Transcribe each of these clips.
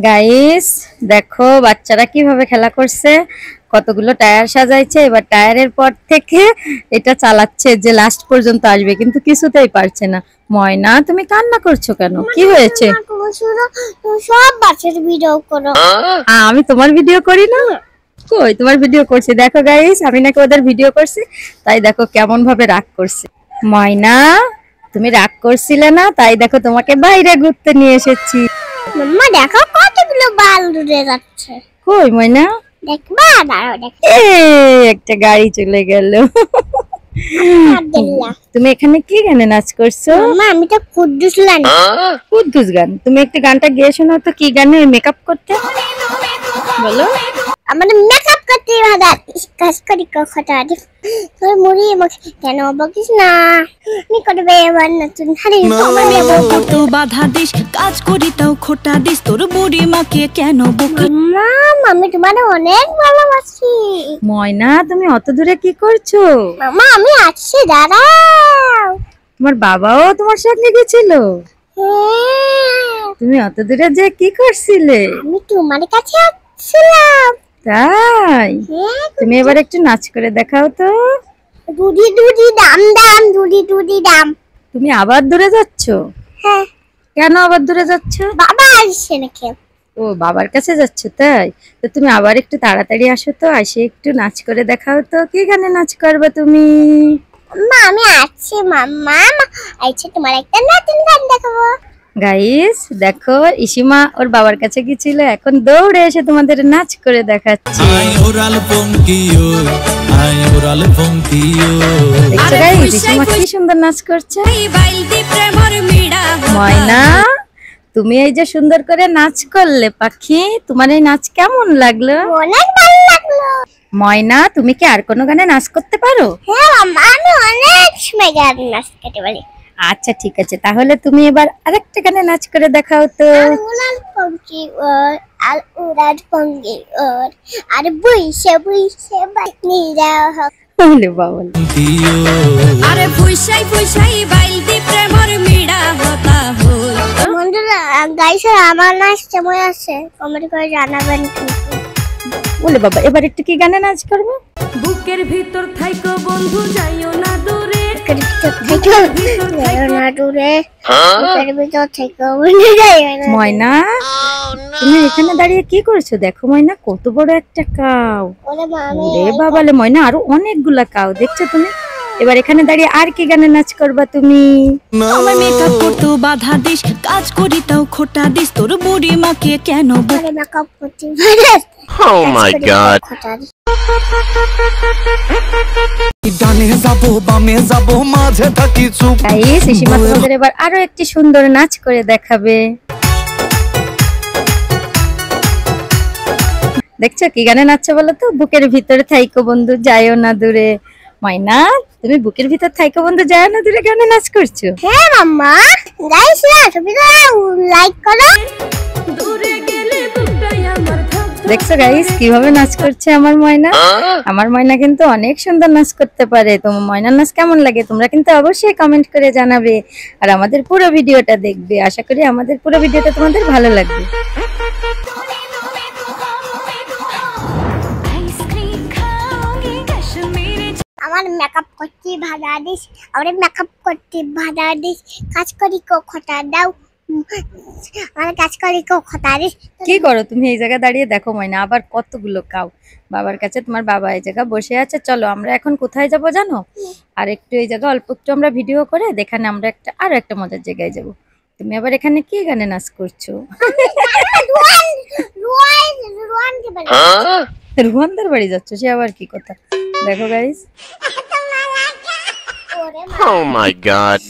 Guys দেখো বাচ্চারা কিভাবে খেলা করছে, কতগুলো টায়ার সাজাইছে। এবার টায়ারের পর থেকে এটা চালাচ্ছে যে লাস্ট পর্যন্ত আসবে, কিন্তু কিছুতেই পারছে না। ময়না তুমি কান্না করছো কেন, কি হয়েছে? সব বাচ্চার ভিডিও করো। আমি তোমার ভিডিও করি না, কই তোমার ভিডিও করছি। দেখো গাইস আমি নাকি ওদের ভিডিও করছি, তাই দেখো কেমন ভাবে রাগ করছে। ময়না তুমি রাগ করছিলে না, তাই দেখো তোমাকে বাইরে ঘুরতে নিয়ে এসেছি। মাম্মা দেখো কতগুলো বাল উড়ে যাচ্ছে। কই ময়না? দেখবা, দাঁড়াও দেখ। একটা গাড়ি চলে গেল। তুমি এখানে কি গানে নাচ করছো? মাম্মা আমি তো কুদ্দুস গান। কুদ্দুস গান? তুমি একটা গানটা গেয়ে শোনাও তো, কি গানে মেকআপ করতে বলো। আমাদের মেকআপ করতে ভালো কাজ করি কথা দি তোর মুড়ি মুখ কেন বকিস না, নি করবে এবার নতুন হারি সময় কত বাধা দিস, কাজ করি তাও খোটা দিস, তোর বুড়ি মাকে কেন বকি। মা আমি তোমার অনেক ভালোবাসি। ময়না তুমি অত দূরে কি করছো? মামা আমি আসছি, দাঁড়াও। তোমার বাবাও তোমার সঙ্গে গেছিল? হ্যাঁ। তুমি অত দূরে যে কি করছিলে? আমি তোমার কাছে আসছিলাম। তাই? তুমি এবার একটু নাচ করে দেখাও তো। দুদি দুদি দাম দাম, দুদি দুদি দাম। তুমি আবার দূরে যাচ্ছ? হ্যাঁ। কেন আবার দূরে যাচ্ছ? বাবা আসছে নাকি? ও বাবার কাছে যাচ্ছ, তাই? তো তুমি আবার একটু তাড়াতাড়ি আসো তো, আসে একটু নাচ করে দেখাও তো। কি গানে নাচ করবে তুমি? মা আমি আসছি মাম্মা, আইছে তোমার একটা নতুন গান দেখাবো। গাইস দেখো ইসিমা ওর বাবার কাছে গিয়েছিল, এখন দৌড়ে এসে তোমাদের নাচ করে দেখাচ্ছে। দেখছো গাইস ইসিমা কি সুন্দর নাচ করছে। ময়না তুমি এই যে সুন্দর করে নাচ করলে পাখি, তোমার এই নাচ কেমন লাগলো? অনেক ভালো লাগলো। ময়না তুমি কি আর কোনো গানে নাচ করতে পারো? হ্যাঁ মাম্মা আমি অনেক সময় গান নাচ করতে পারি। আচ্ছা ঠিক আছে, তাহলে তুমি এবার আরেকটা গানে নাচ করে দেখাও তো। উড়াল পঙ্কি ওর আর উড়াল পঙ্কি ওর আর বইসে বইসে বাইনি যাও। বলে বাবল আরে ফুইসাই ফুইসাই বাইলতি প্রেমর মিড়া হতা হল। বন্ধুরা গাইস আমার নাচ কেমন আছে কমেন্ট করে জানাবেন কিন্তু। বলে বাবা এবার একটু কি গানে নাচ করবো? বুকের ভিতর থাইকো বন্ধু যাইও না দূরে, ময়না তুমি এখানে দাঁড়িয়ে কি করছো? দেখো ময়না কত বড় একটা কাউ। ওরে বাবালে ময়না আরো অনেকগুলা কাউ দেখছো তুমি। এবার এখানে দাঁড়িয়ে আর কি গানে নাচ করবা তুমি? আমার মেকআপ করতে বাধা দিস, কাজ করি তাও খোটা দিস, তোর বুড়ি মাকে কেন বকি। মেকআপ করতে Oh my god. ডানে যাবো বামে যাবো মাঝে থাকি চুপ। গাইস ইসিমা তোমাদের এবার আরো একটি সুন্দর নাচ করে দেখাবে। দেখছো কি গানে নাচছে বলো তো? বুকের ভিতরে থাইকো বন্ধু যাইও না দূরে। ময়না তুমি বুকের ভিতর থাইকো বন্ধু যাইও না দূরে গানে নাচ করছো? হ্যাঁ মাম্মা গাইস লাইক করো। দূরে গেলে বুকটাই আমার দেখছো গাইস কিভাবে নাচ করছে আমার ময়না। আমার ময়না কিন্তু অনেক সুন্দর নাচ করতে পারে। তোমার ময়নার নাচ কেমন লাগে তোমরা কিন্তু অবশ্যই কমেন্ট করে জানাবে, আর আমাদের পুরো ভিডিওটা দেখবে। আশা করি আমাদের পুরো ভিডিওটা তোমাদের ভালো লাগবে। আমার মেকআপ করতে ভাড়া দিস, আমার মেকআপ করতে ভাড়া দিস, কাজ করি কথা দাও, আমার কাজ করি কথা দিস। কি করো তুমি এই জায়গায় দাঁড়িয়ে? দেখো ময়না আবার কতগুলো কাউ বাবার কাছে। তোমার বাবা এই জায়গা বসে আছে। চলো আমরা এখন কোথায় যাব জানো? আর একটু এই জায়গা অল্প একটু আমরা ভিডিও করে দেখানে আমরা আরো একটা মজার জায়গায় যাব। তুমি আবার এখানে কি গানে নাচ করছো? রুহানদার বাড়ি যাচ্ছ, সে আবার কি কথা? দেখো গাইস Oh my god.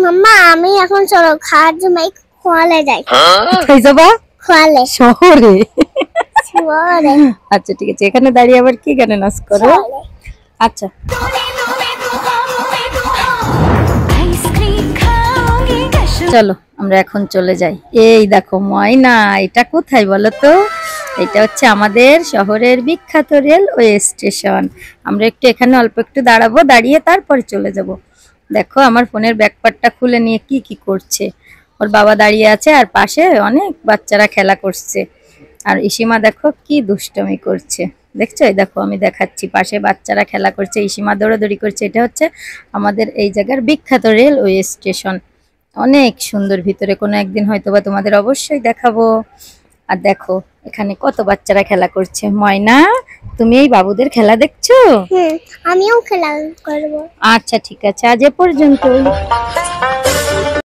মাম্মা আমি এখন চলো খাওয়ার জন্য খোয়ালে যাই। কোথায় যাবা? খোয়ালে শহরে। শহরে আচ্ছা ঠিক আছে, এখানে দাঁড়িয়ে আবার কি গানে নাচ করো? আচ্ছা চলো আমরা এখন চলে যাই। এই দেখো ময়না এটা কোথায় বলো তো? এটা হচ্ছে আমাদের শহরের বিখ্যাত রেলওয়ে স্টেশন। আমরা একটু এখানে অল্প একটু দাঁড়াবো, দাঁড়িয়ে তারপরে চলে যাব। দেখো আমার ফোনের ব্যাকপার্টটা খুলে নিয়ে কি কি করছে। ওর বাবা দাঁড়িয়ে আছে আর পাশে অনেক বাচ্চারা খেলা করছে। আর ইসিমা দেখো কি দুষ্টমি করছে, দেখছো? এই দেখো আমি দেখাচ্ছি, পাশে বাচ্চারা খেলা করছে, ইসিমা দৌড়াদৌড়ি করছে। এটা হচ্ছে আমাদের এই জায়গার বিখ্যাত রেলওয়ে স্টেশন, অনেক সুন্দর। ভিতরে কোনো একদিন হয়তোবা তোমাদের অবশ্যই দেখাবো। আর দেখো এখানে কত বাচ্চারা খেলা করছে। ময়না, তুমি এই বাবুদের খেলা দেখছো? আমিও খেলা করবো। আচ্ছা ঠিক আছে, আজ এ পর্যন্ত।